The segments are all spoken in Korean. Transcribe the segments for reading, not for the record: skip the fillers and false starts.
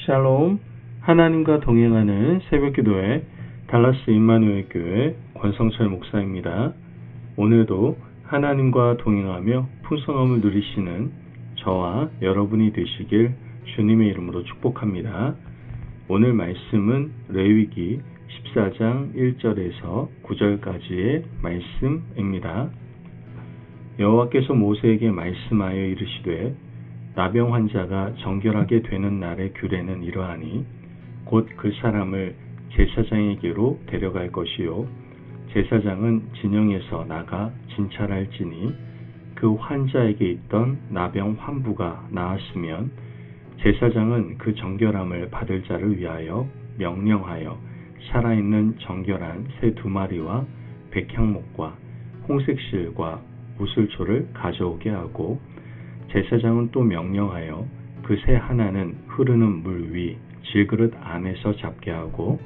샬롬, 하나님과 동행하는 새벽기도회 달라스 임마누엘 교회 권성철 목사입니다. 오늘도 하나님과 동행하며 풍성함을 누리시는 저와 여러분이 되시길 주님의 이름으로 축복합니다. 오늘 말씀은 레위기 14장 1절에서 9절까지의 말씀입니다. 여호와께서 모세에게 말씀하여 이르시되 나병 환자가 정결하게 되는 날의 규례는 이러하니 곧 그 사람을 제사장에게로 데려갈 것이요 제사장은 진영에서 나가 진찰할지니 그 환자에게 있던 나병 환부가 나았으면 제사장은 그 정결함을 받을 자를 위하여 명령하여 살아있는 정결한 새 2마리와 백향목과 홍색실과 우슬초를 가져오게 하고 제사장은 또 명령하여 그 새 하나는 흐르는 물 위 질그릇 안에서 잡게 하고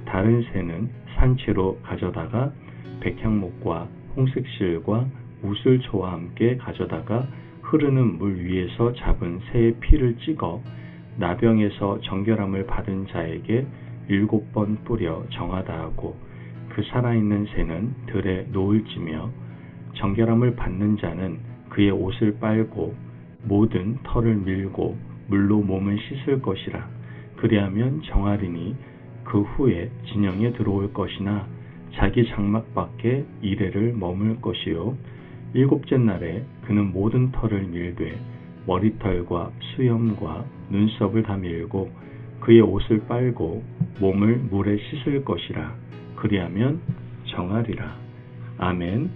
다른 새는 산채로 가져다가 백향목과 홍색실과 우슬초와 함께 가져다가 흐르는 물 위에서 잡은 새의 피를 찍어 나병에서 정결함을 받은 자에게 7번 뿌려 정하다 하고 그 살아있는 새는 들에 놓을지며 정결함을 받는 자는 그의 옷을 빨고 모든 털을 밀고 물로 몸을 씻을 것이라. 그리하면 정하리니 그 후에 진영에 들어올 것이나 자기 장막 밖에 이레를 머물 것이요 7째 날에 그는 모든 털을 밀되 머리털과 수염과 눈썹을 다 밀고 그의 옷을 빨고 몸을 물에 씻을 것이라. 그리하면 정하리라. 아멘.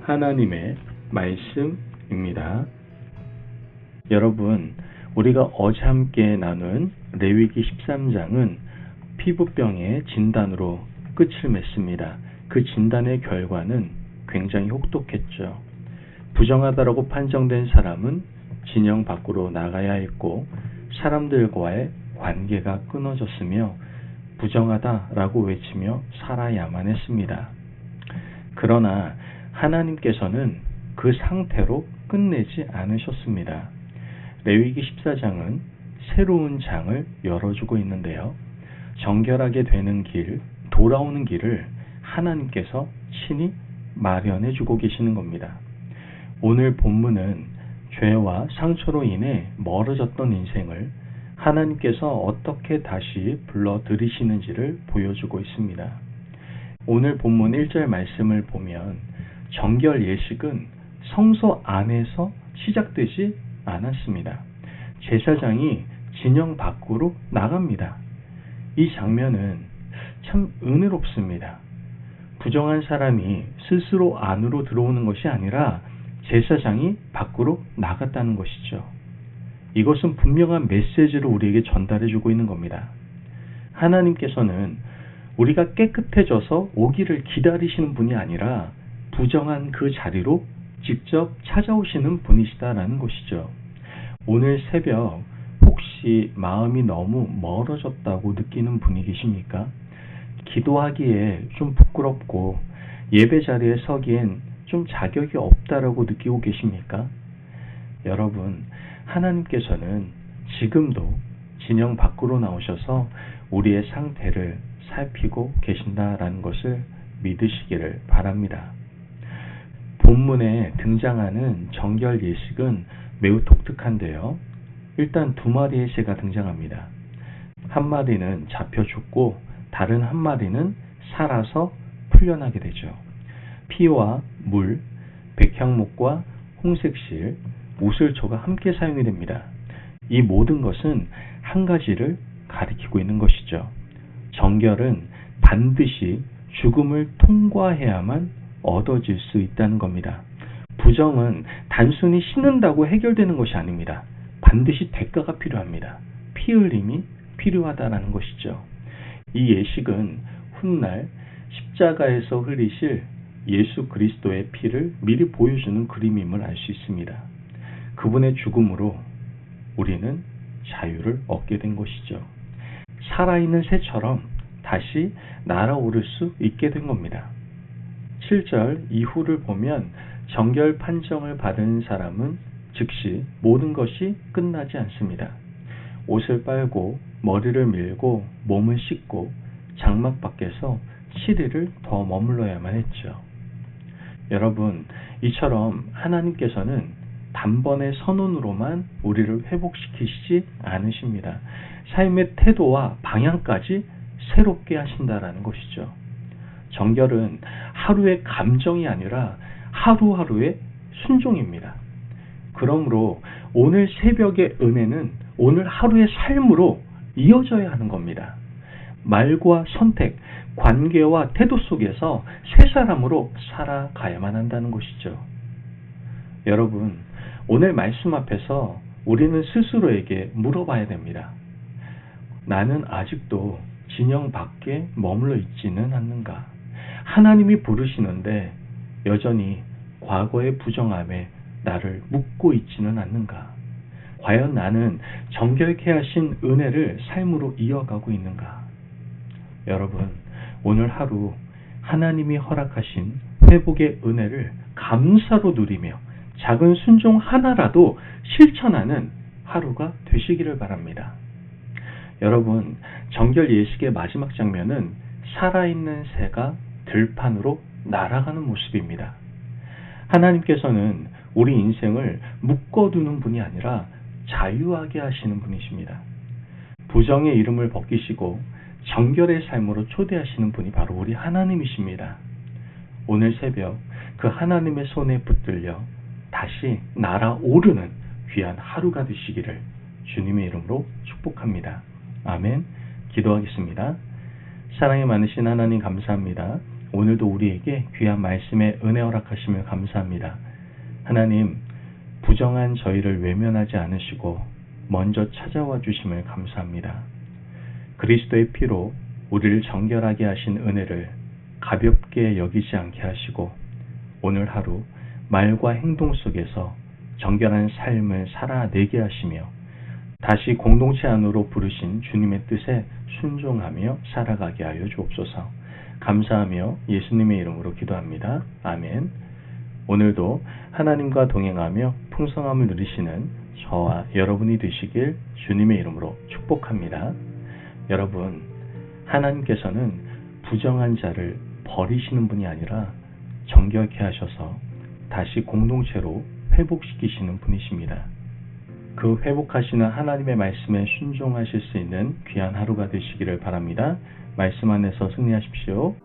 하나님의 말씀입니다. 여러분, 우리가 어제 함께 나눈 레위기 13장은 피부병의 진단으로 끝을 맺습니다. 그 진단의 결과는 굉장히 혹독했죠. 부정하다라고 판정된 사람은 진영 밖으로 나가야 했고 사람들과의 관계가 끊어졌으며 부정하다라고 외치며 살아야만 했습니다. 그러나 하나님께서는 그 상태로 끝내지 않으셨습니다. 레위기 14장은 새로운 장을 열어주고 있는데요. 정결하게 되는 길, 돌아오는 길을 하나님께서 친히 마련해주고 계시는 겁니다. 오늘 본문은 죄와 상처로 인해 멀어졌던 인생을 하나님께서 어떻게 다시 불러들이시는지를 보여주고 있습니다. 오늘 본문 1절 말씀을 보면 정결 예식은 성소 안에서 시작되지 않았습니다. 제사장이 진영 밖으로 나갑니다. 이 장면은 참 은혜롭습니다. 부정한 사람이 스스로 안으로 들어오는 것이 아니라 제사장이 밖으로 나갔다는 것이죠. 이것은 분명한 메시지를 우리에게 전달해주고 있는 겁니다. 하나님께서는 우리가 깨끗해져서 오기를 기다리시는 분이 아니라 부정한 그 자리로 직접 찾아오시는 분이시다라는 것이죠. 오늘 새벽 혹시 마음이 너무 멀어졌다고 느끼는 분이 계십니까? 기도하기에 좀 부끄럽고 예배 자리에 서기엔 좀 자격이 없다라고 느끼고 계십니까? 여러분, 하나님께서는 지금도 진영 밖으로 나오셔서 우리의 상태를 살피고 계신다라는 것을 믿으시기를 바랍니다. 본문에 등장하는 정결 예식은 매우 독특한데요. 일단 2마리의 새가 등장합니다. 한 마리는 잡혀 죽고 다른 한 마리는 살아서 풀려나게 되죠. 피와 물, 백향목과 홍색실, 우슬초가 함께 사용이 됩니다. 이 모든 것은 한 가지를 가리키고 있는 것이죠. 정결은 반드시 죽음을 통과해야만 얻어질 수 있다는 겁니다. 부정은 단순히 씻는다고 해결되는 것이 아닙니다. 반드시 대가가 필요합니다. 피 흘림이 필요하다는 것이죠. 이 예식은 훗날 십자가에서 흘리실 예수 그리스도의 피를 미리 보여주는 그림임을 알 수 있습니다. 그분의 죽음으로 우리는 자유를 얻게 된 것이죠. 살아있는 새처럼 다시 날아오를 수 있게 된 겁니다. 7절 이후를 보면 정결 판정을 받은 사람은 즉시 모든 것이 끝나지 않습니다. 옷을 빨고 머리를 밀고 몸을 씻고 장막 밖에서 7일을 더 머물러야만 했죠. 여러분, 이처럼 하나님께서는 단번에 선언으로만 우리를 회복시키시지 않으십니다. 삶의 태도와 방향까지 새롭게 하신다라는 것이죠. 정결은 하루의 감정이 아니라 하루하루의 순종입니다. 그러므로 오늘 새벽의 은혜는 오늘 하루의 삶으로 이어져야 하는 겁니다. 말과 선택, 관계와 태도 속에서 새 사람으로 살아가야만 한다는 것이죠. 여러분, 오늘 말씀 앞에서 우리는 스스로에게 물어봐야 됩니다. 나는 아직도 진영 밖에 머물러 있지는 않는가? 하나님이 부르시는데 여전히 과거의 부정함에 나를 묻고 있지는 않는가? 과연 나는 정결케 하신 은혜를 삶으로 이어가고 있는가? 여러분, 오늘 하루 하나님이 허락하신 회복의 은혜를 감사로 누리며 작은 순종 하나라도 실천하는 하루가 되시기를 바랍니다. 여러분, 정결 예식의 마지막 장면은 살아있는 새가 들판으로 날아가는 모습입니다. 하나님께서는 우리 인생을 묶어두는 분이 아니라 자유하게 하시는 분이십니다. 부정의 이름을 벗기시고 정결의 삶으로 초대하시는 분이 바로 우리 하나님이십니다. 오늘 새벽 그 하나님의 손에 붙들려 다시 날아오르는 귀한 하루가 되시기를 주님의 이름으로 축복합니다. 아멘. 기도하겠습니다. 사랑이 많으신 하나님 감사합니다. 오늘도 우리에게 귀한 말씀에 은혜 허락하시며 감사합니다. 하나님, 부정한 저희를 외면하지 않으시고 먼저 찾아와 주심을 감사합니다. 그리스도의 피로 우리를 정결하게 하신 은혜를 가볍게 여기지 않게 하시고 오늘 하루 말과 행동 속에서 정결한 삶을 살아내게 하시며 다시 공동체 안으로 부르신 주님의 뜻에 순종하며 살아가게 하여 주옵소서. 감사하며 예수님의 이름으로 기도합니다. 아멘. 오늘도 하나님과 동행하며 풍성함을 누리시는 저와 여러분이 되시길 주님의 이름으로 축복합니다. 여러분, 하나님께서는 부정한 자를 버리시는 분이 아니라 정결케 하셔서 다시 공동체로 회복시키시는 분이십니다. 그 회복하시는 하나님의 말씀에 순종하실 수 있는 귀한 하루가 되시기를 바랍니다. 말씀 안에서 승리하십시오.